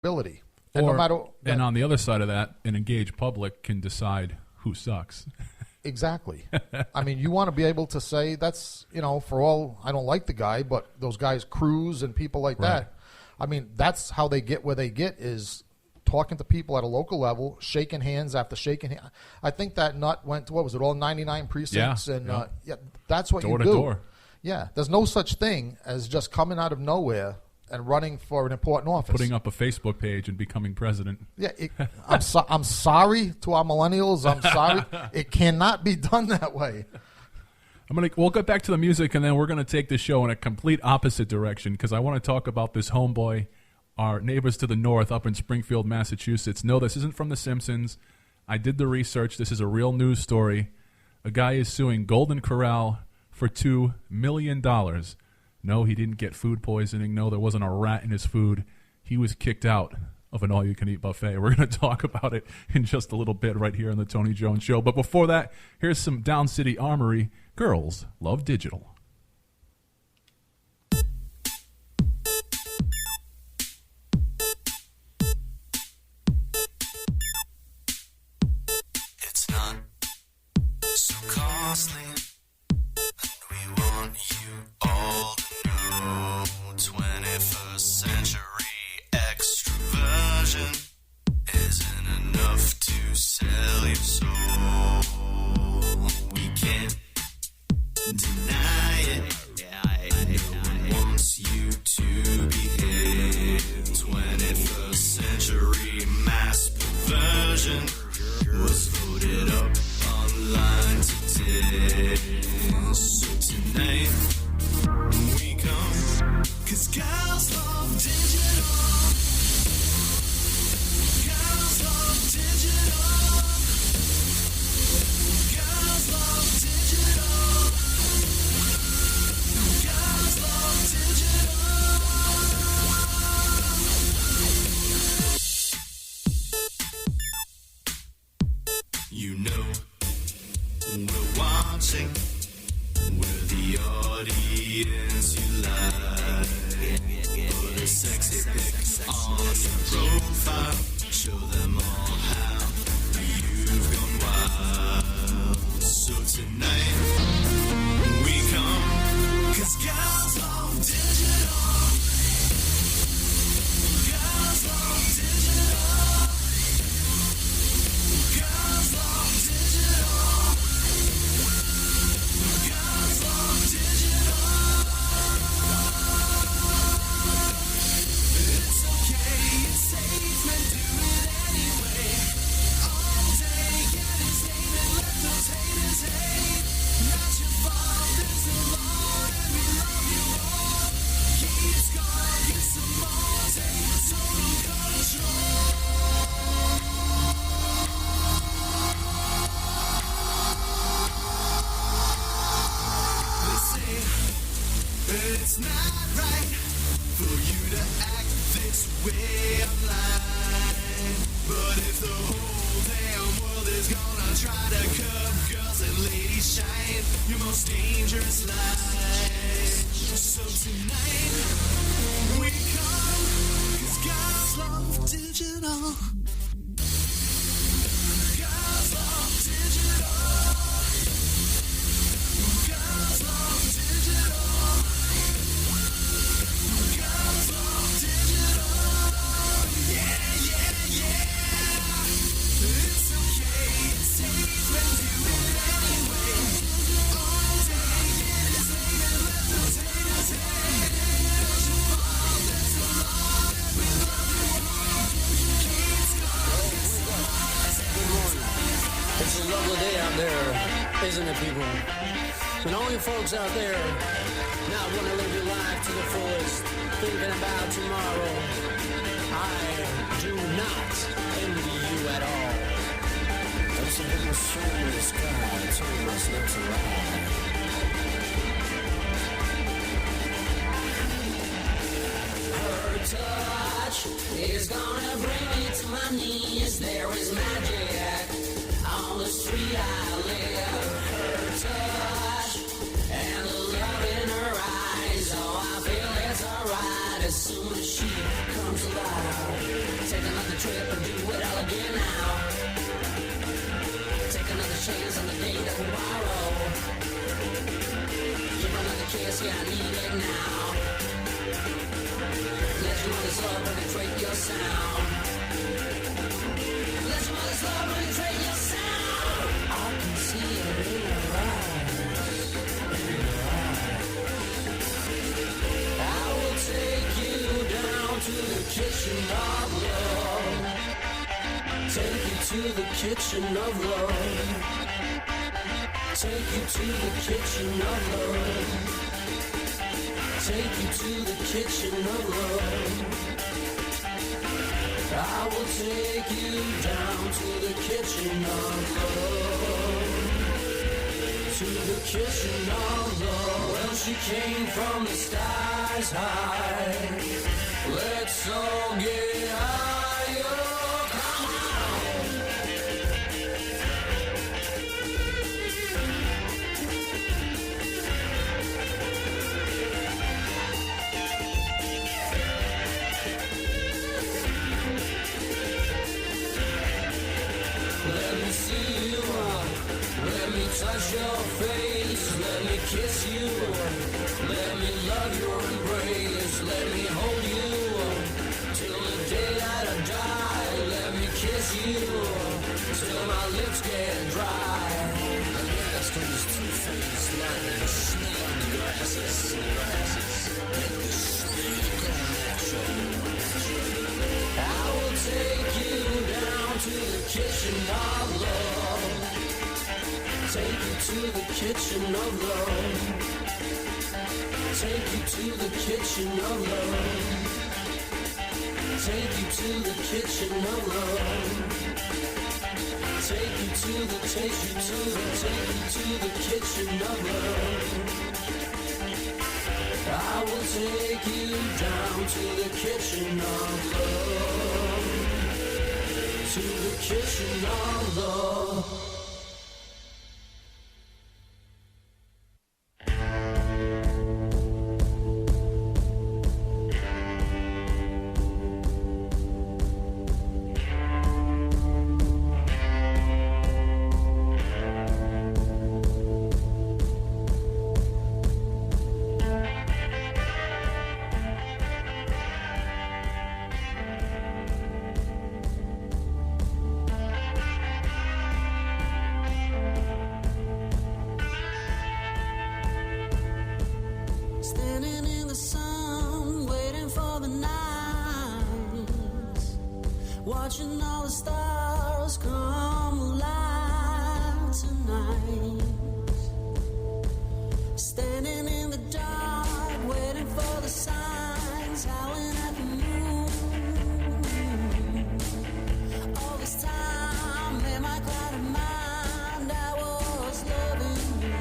ability. And no matter and on the other side of that, an engaged public can decide who sucks. Exactly. I mean, you want to be able to say that's, for all, I don't like the guy, but those guys, Cruz and people like that, I mean, that's how they get where they get is talking to people at a local level, shaking hands after shaking hands. I think that nut went to, all 99 precincts? Yeah, and that's what door you to do. door. Yeah, there's no such thing as just coming out of nowhere and running for an important office. Putting up a Facebook page and becoming president. Yeah, I'm sorry to our millennials. I'm sorry. It cannot be done that way. We'll get back to the music, and then we're going to take the show in a complete opposite direction because I want to talk about this homeboy, our neighbors to the north up in Springfield, Massachusetts. No, this isn't from The Simpsons. I did the research. This is a real news story. A guy is suing Golden Corral for $2 million. No, he didn't get food poisoning. No, there wasn't a rat in his food. He was kicked out of an all-you-can-eat buffet. We're going to talk about it in just a little bit right here on the Tony Jones Show. But before that, here's some Down City Armory. Girls Love Digital. It's not so costly, and we want you all to know 21st century extroversion isn't enough to sell your soul. We can't deny it. No one wants you to behave. 21st century mass perversion was voted up online today. So tonight we come, 'cause girls love digital. Girls love digital. Girls love digital. Girls love digital. You know we're watching. We're the audience you like. Put a sexy pic on your profile. Show them all how you've gone wild. So tonight we come, 'cause girls love digital. Girls love digital. Girls love digital. Girls love digital. It's okay, it's safe, and do it anyway. All day, get his name and let those haters hate. Not your fault, there's a law, and we love you all. Keep going, get some more, take total control. They say it's not right for you to act this way online. But if the whole damn world is gonna try to curb girls and ladies shine, your most dangerous life. So tonight we come, 'cause girls love digital. Girls love digital. Girls love digital. Girls love digital. Yeah, yeah, yeah. It's okay, it's safe, and do it anyway. All day, get his name and let those haters hate. Not your fault, there's a law, and we love you all. Keep going, get some more. It's a lovely day out there, isn't it, people? And all you folks out there not want to live your life to the fullest, thinking about tomorrow, I do not envy you at all. There's a little soul in the sky telling us not to lie. Her touch is gonna bring me to my knees. There is magic on the street I live. Her touch and the love in her eyes. Oh, I feel it's alright as soon as she comes alive. again now. Take another chance on the day of tomorrow. Give another kiss, yeah, I need it now. Let your mother's love penetrate your sound. Let your mother's love penetrate your sound. I can see it in your eyes. I will take you down to the kitchen of love. Take you to the kitchen of love. Take you to the kitchen of love. Take you to the kitchen of love. I will take you down to the kitchen of love. To the kitchen of love. Well, she came from the skies high. Let's all get higher. Come on. Let me see you. Let me touch your face. Let me kiss you. Let me love your embrace. Let me hold you till the day that I die. Let me kiss you till my lips get dry. Let's do this two-faced lightning. Snake on the grasses. Make the snake go natural. I will take you down to the kitchen of love. Take you to the kitchen of love. Take you to the kitchen of love. Take you to the kitchen of love. Take you to the kitchen of love. I will take you down to the kitchen of love. To the kitchen of love. Standing in the sun, waiting for the night, watching all the stars come alive tonight. Standing in the dark, waiting for the signs, howling at the moon. All this time, in my clouded mind, I was loving you.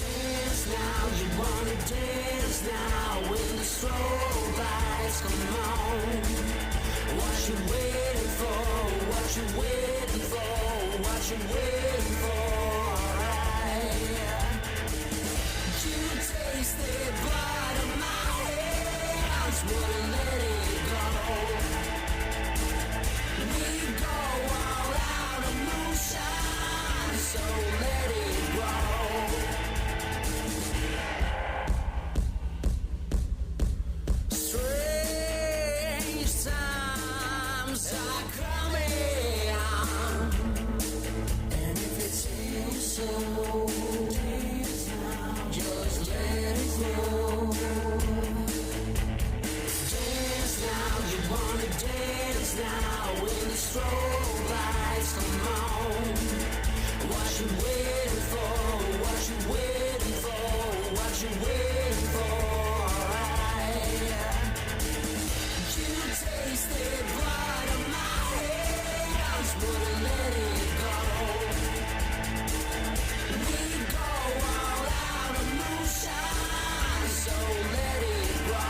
Dance now, you wanna dance now when the strobe lights come on. What you waiting for? What you waiting for? What you waiting for? Alright. You tasted blood on my hands, wouldn't let it go. We go all out of moonshine, so let it go. Strange times are coming on, and if it seems so, just let it go. Dance now, you wanna dance now when the strobe lights come on. What you waiting for? What you waiting for? What you waiting for? Alright. You tasted blood on my hands, wouldn't let it go. We go all out of moonshine, so let it go.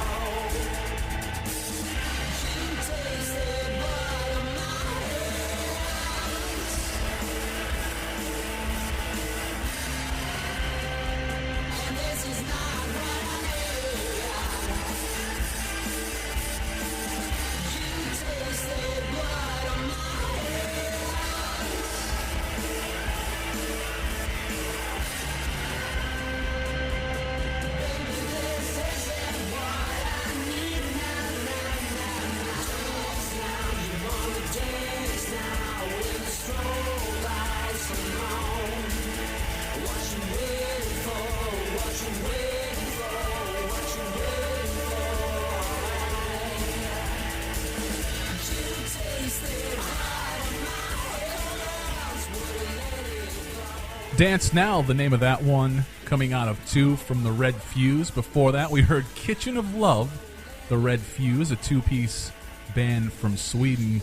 You tasted blood on my hands. Dance Now, the name of that one, coming out of 2 from the Red Fuse. Before that, we heard Kitchen of Love, the Red Fuse, a 2-piece band from Sweden.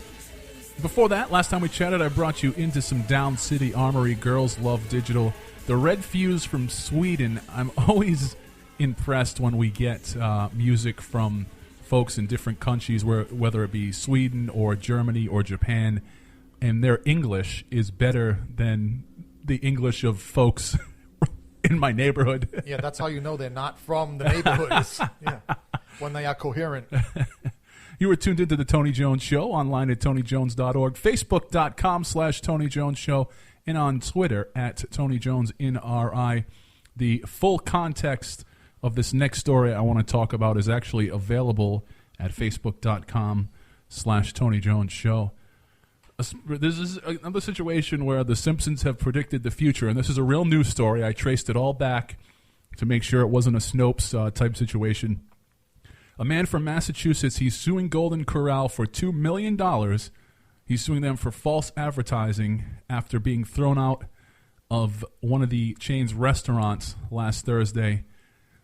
Before that, last time we chatted, I brought you into some Down City Armory, Girls Love Digital. The Red Fuse from Sweden. I'm always impressed when we get music from folks in different countries, whether it be Sweden or Germany or Japan, and their English is better than the English of folks in my neighborhood. Yeah, that's how you know they're not from the neighborhoods. Yeah, when they are coherent. You were tuned into the Tony Jones Show online at TonyJones.org, Facebook.com/Tony Jones Show, and on Twitter at Tony Jones NRI. The full context of this next story I want to talk about is actually available at Facebook.com/Tony Jones Show. This is another situation where the Simpsons have predicted the future, and this is a real news story. I traced it all back to make sure it wasn't a Snopes type situation. A man from Massachusetts, he's suing Golden Corral for $2 million. He's suing them for false advertising after being thrown out of one of the chain's restaurants last Thursday.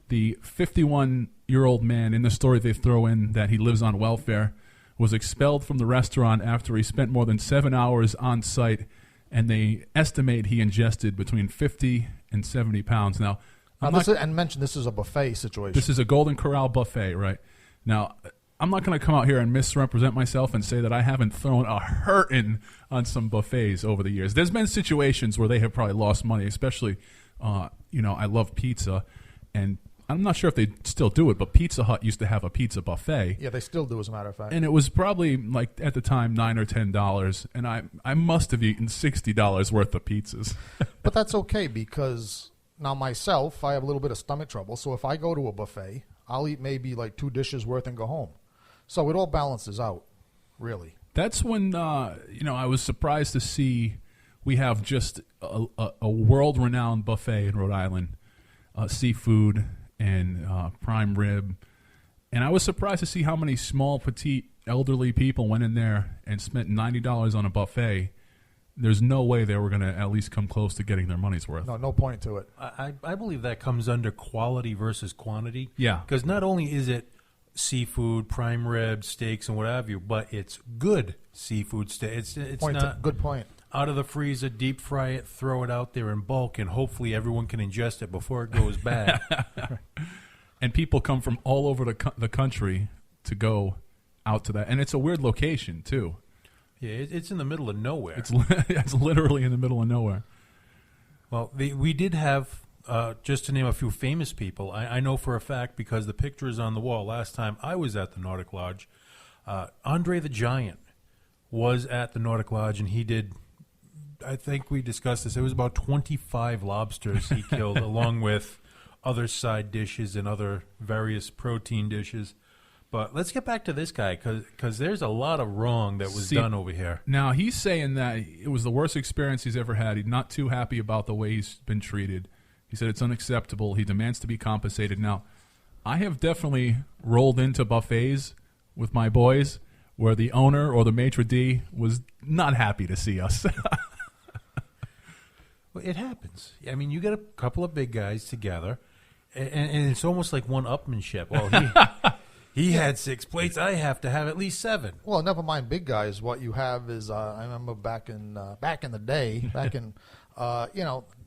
The 51-year-old man, in the story they throw in that he lives on welfare, was expelled from the restaurant after he spent more than 7 hours on site, and they estimate he ingested between 50 and 70 pounds. Now, mention this is a buffet situation. This is a Golden Corral buffet, right? Now, I'm not going to come out here and misrepresent myself and say that I haven't thrown a hurtin' on some buffets over the years. There's been situations where they have probably lost money, especially, I love pizza, and I'm not sure if they still do it, but Pizza Hut used to have a pizza buffet. Yeah, they still do, as a matter of fact. And it was probably, like, at the time, $9 or $10, and I must have eaten $60 worth of pizzas. But that's okay, because now myself, I have a little bit of stomach trouble, so if I go to a buffet, I'll eat maybe like 2 dishes worth and go home. So it all balances out, really. That's when, I was surprised to see we have just a world-renowned buffet in Rhode Island, seafood and prime rib. And I was surprised to see how many small, petite, elderly people went in there and spent $90 on a buffet. There's no way they were going to at least come close to getting their money's worth. No point to it. I believe that comes under quality versus quantity. Yeah. Because not only is it seafood, prime rib, steaks, and what have you, but it's good seafood steak. It's not good point. Out of the freezer, deep fry it, throw it out there in bulk, and hopefully everyone can ingest it before it goes bad. And people come from all over the country to go out to that. And it's a weird location, too. Yeah, it's in the middle of nowhere. It's literally in the middle of nowhere. Well, we did have, just to name a few famous people, I know for a fact because the picture is on the wall. Last time I was at the Nordic Lodge, Andre the Giant was at the Nordic Lodge, and he did, I think we discussed this, it was about 25 lobsters he killed, along with other side dishes and other various protein dishes. But let's get back to this guy, because there's a lot of wrong that was done over here. Now, he's saying that it was the worst experience he's ever had. He's not too happy about the way he's been treated. He said it's unacceptable. He demands to be compensated. Now, I have definitely rolled into buffets with my boys where the owner or the maitre d' was not happy to see us. Well, it happens. I mean, you get a couple of big guys together, and it's almost like one-upmanship. Well, he had 6 plates. I have to have at least 7. Well, never mind big guys. What you have is, I remember back in the day,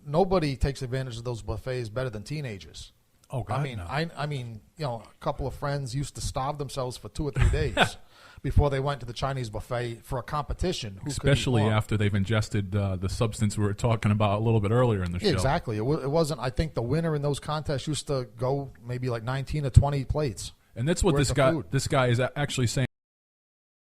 nobody takes advantage of those buffets better than teenagers. Oh, God, I mean, a couple of friends used to starve themselves for 2 or 3 days before they went to the Chinese buffet for a competition. Especially after they've ingested the substance we were talking about a little bit earlier in the show. Exactly. It wasn't. I think the winner in those contests used to go maybe like 19 or 20 plates. And that's what this guy is actually saying.